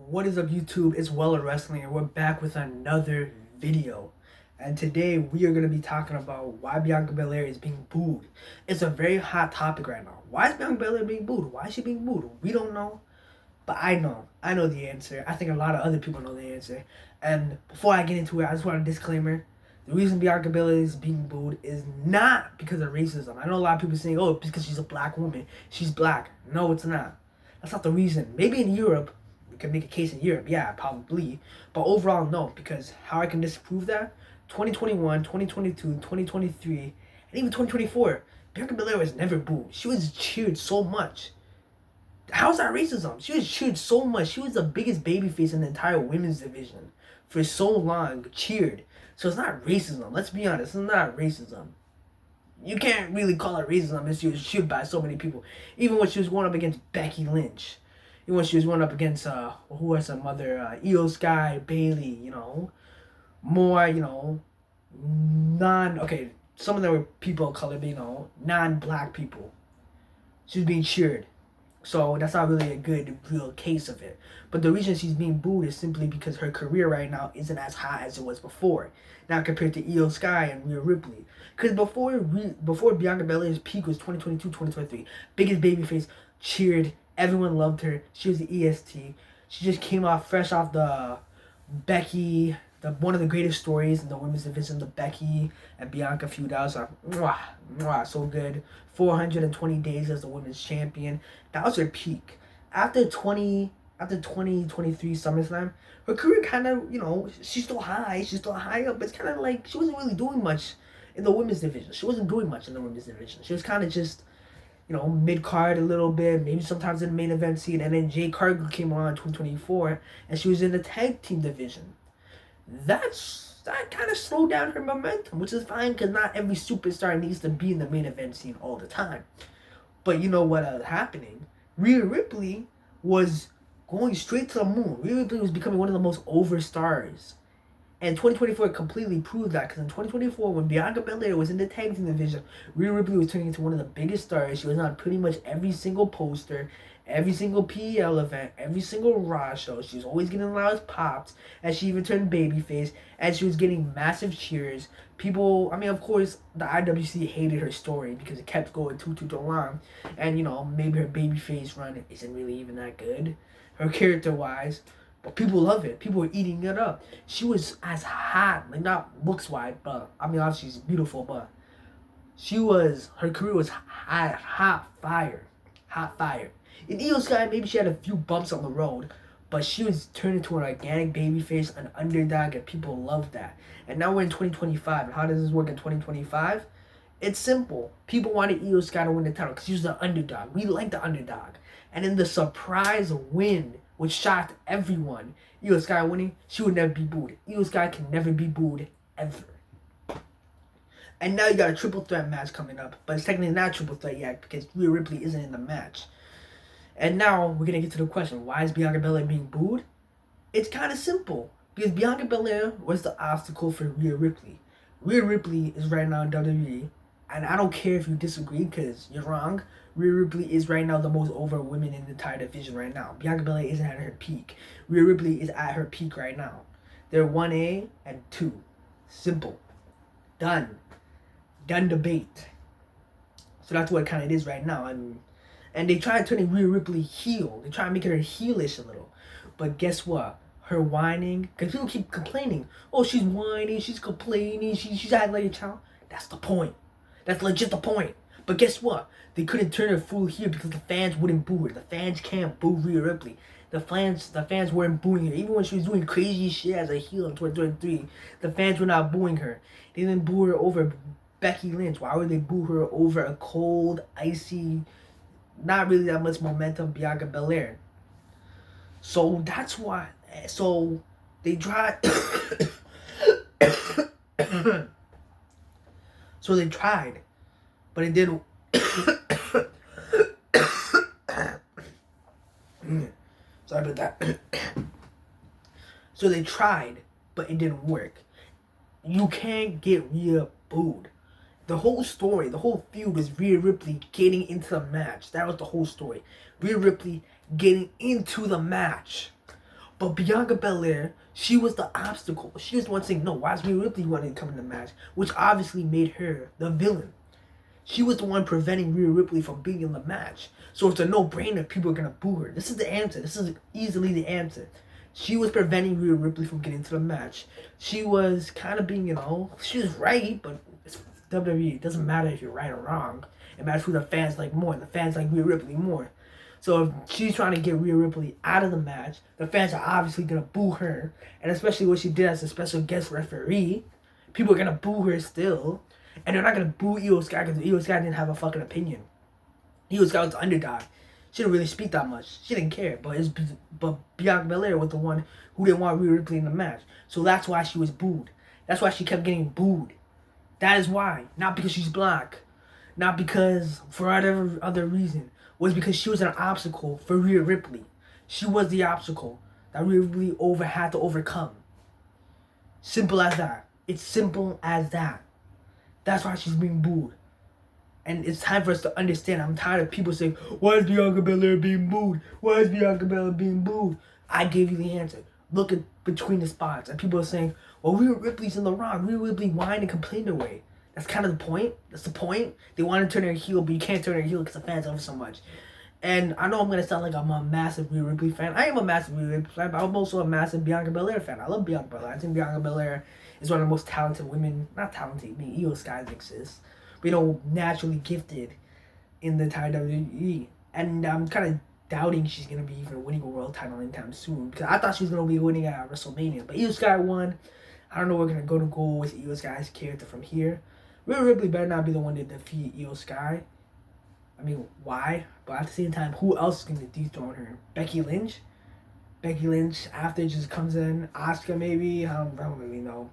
What is up, YouTube? It's Weller Wrestling, and we're back with another video. And today we are going to be talking about why Bianca Belair is being booed. It's a very hot topic right now. Why is Bianca Belair being booed? Why is she being booed? We don't know, but I know. I know the answer. I think a lot of other people know the answer. And before I get into it, I just want a disclaimer. The reason Bianca Belair is being booed is not because of racism. I know a lot of people saying, oh, because she's a black woman. She's black. No, it's not. That's not the reason. Maybe in Europe, we can make a case in Europe. Yeah, probably. But overall, no. Because how I can disprove that? 2021, 2022, 2023, and even 2024, Bianca Belair was never booed. She was cheered so much. How's that racism? She was cheered so much. She was the biggest babyface in the entire women's division for so long, cheered. So it's not racism. Let's be honest. It's not racism. You can't really call it racism if she was cheered by so many people. Even when she was going up against Becky Lynch. Even when she was going up against, who was some other, Io Sky, Bailey, more, some of them were people of color, but, non-black people. She was being cheered. So that's not really a good, real case of it. But the reason she's being booed is simply because her career right now isn't as high as it was before. Now compared to Io Sky and Rhea Ripley. Because before Bianca Belair's peak was 2022, 2023. Biggest babyface, cheered. Everyone loved her. She was the EST. She just came off fresh off the Becky, one of the greatest stories in the women's division, the Becky and Bianca feud. That was so good. 420 days as the women's champion. That was her peak. After 2023 SummerSlam, her career kind of, she's still high up, but it's kind of like she wasn't really doing much in the women's division. She wasn't doing much in the women's division. She was kind of just, mid-card a little bit, maybe sometimes in the main event scene, and then Jade Cargill came on in 2024, and she was in the tag team division. That kind of slowed down her momentum, which is fine because not every superstar needs to be in the main event scene all the time. But you know what was happening? Rhea Ripley was going straight to the moon. Rhea Ripley was becoming one of the most over stars. And 2024 completely proved that, because in 2024, when Bianca Belair was in the tag team division, Rhea Ripley was turning into one of the biggest stars. She was on pretty much every single poster, every single PEL event, every single Raw show. She was always getting a lot of pops, and she even turned babyface, and she was getting massive cheers. People, of course, the IWC hated her story because it kept going too long, and, maybe her babyface run isn't really even that good, her character-wise. But people love it. People are eating it up. She was as hot, like not looks-wise, but obviously she's beautiful, but her career was hot fire. In Io Sky, maybe she had a few bumps on the road, but she was turned into an organic babyface, an underdog, and people loved that. And now we're in 2025, and how does this work in 2025? It's simple. People wanted Io Sky to win the title because she was the underdog. We like the underdog. And then the surprise win, which shocked everyone, Io Sky winning, she would never be booed. Io Sky can never be booed, ever. And now you got a triple threat match coming up, but it's technically not a triple threat yet because Rhea Ripley isn't in the match. And now we're going to get to the question, why is Bianca Belair being booed? It's kind of simple, because Bianca Belair was the obstacle for Rhea Ripley. Rhea Ripley is right now in WWE, and I don't care if you disagree because you're wrong. Rhea Ripley is right now the most over women in the entire division right now. Bianca Belair isn't at her peak. Rhea Ripley is at her peak right now. They're 1A and 2. Simple. Done debate. So that's what it kind of is right now. And they try to turn Rhea Ripley heel. They try to make her heelish a little. But guess what? Her whining, because people keep complaining. Oh, she's whining, she's complaining, she's acting like a child. That's the point. That's legit the point. But guess what? They couldn't turn her full heel because the fans wouldn't boo her. The fans can't boo Rhea Ripley. The fans weren't booing her. Even when she was doing crazy shit as a heel in 2023, the fans were not booing her. They didn't boo her over Becky Lynch. Why would they boo her over a cold, icy, not really that much momentum Bianca Belair? So that's why. So they tried. So they tried, but it didn't. Sorry about that. So they tried, but it didn't work. You can't get Rhea booed. The whole story, the whole feud was Rhea Ripley getting into the match. That was the whole story. Rhea Ripley getting into the match. But Bianca Belair, she was the obstacle. She was the one saying, no, why is Rhea Ripley wanting to come in the match? Which obviously made her the villain. She was the one preventing Rhea Ripley from being in the match. So it's a no-brainer. People are going to boo her. This is the answer. This is easily the answer. She was preventing Rhea Ripley from getting to the match. She was kind of being, she was right, but it's WWE. It doesn't matter if you're right or wrong. It matters who the fans like more. The fans like Rhea Ripley more. So if she's trying to get Rhea Ripley out of the match, the fans are obviously going to boo her. And especially what she did as a special guest referee, people are going to boo her still. And they're not going to boo Io Sky because Io Sky didn't have a fucking opinion. Io Sky was the underdog. She didn't really speak that much. She didn't care. But Bianca Belair was the one who didn't want Rhea Ripley in the match. So that's why she was booed. That's why she kept getting booed. That is why. Not because she's black. Not because for whatever other reason. Was because she was an obstacle for Rhea Ripley. She was the obstacle that Rhea Ripley had to overcome. Simple as that. It's simple as that. That's why she's being booed. And it's time for us to understand. I'm tired of people saying, why is Bianca Belair being booed? Why is Bianca Belair being booed? I gave you the answer. Look at between the spots. And people are saying, well, Rhea Ripley's in the wrong. Rhea Ripley whined and complained away. That's kind of the point. That's the point. They want to turn her heel, but you can't turn her heel because the fans love her so much. And I know I'm going to sound like I'm a massive Rhea Ripley fan. I am a massive Rhea Ripley fan, but I'm also a massive Bianca Belair fan. I love Bianca Belair. I think Bianca Belair is one of the most talented women. Not talented, I mean, Io Sky exists. But, naturally gifted in the entire WWE. And I'm kind of doubting she's going to be even winning a world title anytime soon. Because I thought she was going to be winning at WrestleMania. But Io Sky won. I don't know where we're going to go with Io Sky's character from here. Rhea Ripley better not be the one to defeat Io Sky. I mean, why? But at the same time, who else is going to dethrone her? Becky Lynch? Becky Lynch after just comes in. Asuka maybe? I don't really know.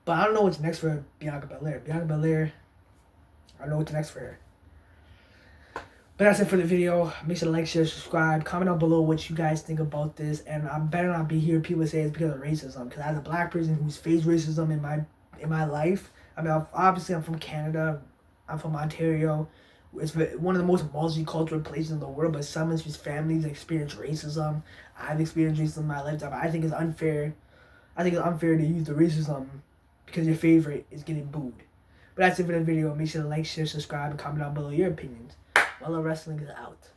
But I don't know what's next for Bianca Belair. Bianca Belair, I don't know what's next for her. But that's it for the video. Make sure to like, share, subscribe. Comment down below what you guys think about this. And I better not be hearing people say it's because of racism. Because as a black person who's faced racism in my life, I mean, obviously I'm from Canada. I'm from Ontario. It's one of the most multicultural places in the world, but some of his families experience racism. I've experienced racism in my lifetime. I think it's unfair. I think it's unfair to use the racism because your favorite is getting booed. But that's it for the video. Make sure to like, share, subscribe, and comment down below your opinions. Wrestling is out.